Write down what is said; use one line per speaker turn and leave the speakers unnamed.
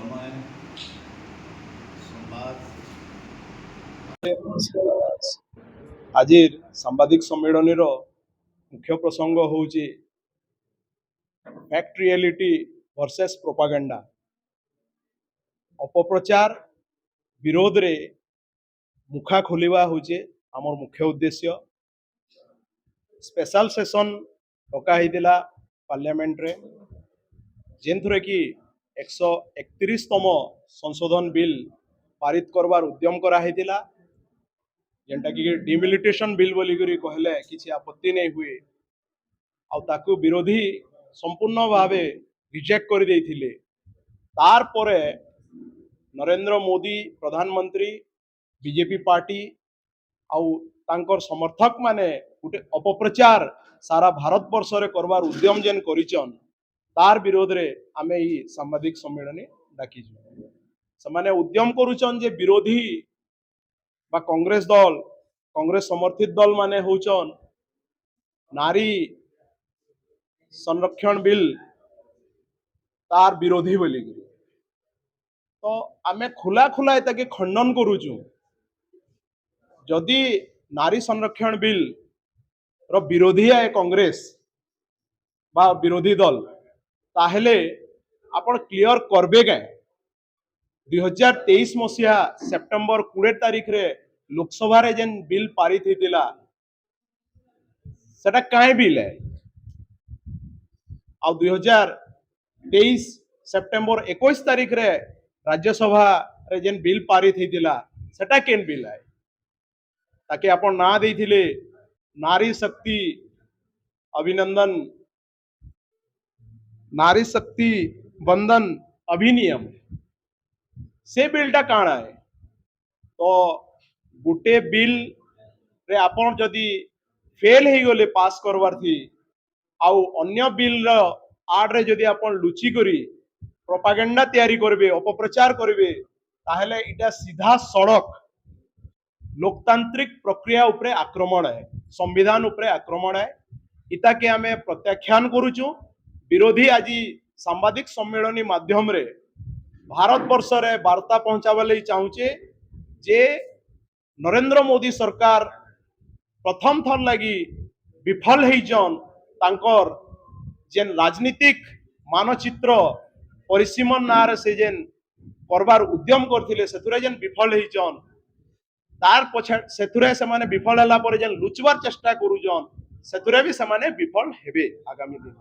समय संवाद
आज सांबादिक सम्मेलन मुख्य प्रसंग हूँ फैक्ट रियलिटी वर्सेस प्रोपागेंडा अपप्रचार विरोध रे मुखा खोलिवा हूँ आमर मुख्य उद्देश्य। स्पेशल सेशन डका पार्लियामेंट रे जेनथरे कि 131तम संशोधन बिल पारित करवार उद्यम कराइला जेनटा कि डिमिलिटेशन बिल बोली कहले किसी आपत्ति नहीं हुए आकु विरोधी संपूर्ण भावे रिजेक्ट कर देथिले। तार परे नरेंद्र मोदी प्रधानमंत्री बीजेपी पार्टी आउ तांकर समर्थक माने गोटे अपप्रचार सारा भारत वर्ष रे करवार उद्यम जेन करिचन तार विरोध रे आमे ई सांबादिक सम्मेलन डाकी से उद्यम करुचन जे विरोधी बा कांग्रेस दल कांग्रेस समर्थित दल माने होचन नारी संरक्षण बिल तार विरोधी बोली तो आमे खुला खुला एताके खंडन करुचु। जदि नारी संरक्षण बिल रो विरोधी है कांग्रेस बा विरोधी दल ताहेले आपण क्लियर करबे के 2023 मसीहा सेप्टेम्बर 20 तारीख रे लोकसभा रे जेन बिल पारित हेतिला सेटा काहे बिल है आ 2023 सेप्टेम्बर 21 तारीख रे राज्यसभा रे जेन बिल पारित हेतिला सेटा केन बिल है ताकि आपण ना देथिले नारी शक्ति अभिनंदन नारी शक्ति बंधन अधिनियम से बिलटा काଣା है तो गुटे बिल रे आपण जदि फेल हो गले पास करवार थी आउ अन्य बिल रो आड़ रे जदि आपण लुचि करी प्रोपागेंडा तैयारी करबे अपप्रचार करबे ताहले इटा सीधा सड़क लोकतांत्रिक प्रक्रिया उपरे आक्रमण है संविधान उपरे आक्रमण है इता के आमे प्रत्याख्यान करूचु। विरोधी आज सांबादिक सम्मेलन माध्यम रे भारत वर्ष रे वार्ता पहुंचाबा लई चाहूचे जे नरेंद्र मोदी सरकार प्रथम थर लगी विफल होइजन तांकर जेन राजनीतिक मानचित्र परिसीमन नारे से जेन करबार उद्यम करथिले सेथुरे जेन विफल होइजन तार पछे सेथुरे से माने विफल हला पर जेन लुचवार चेष्टा करूजन सेथुरे भी से माने विफल हेबे आगामी दिन।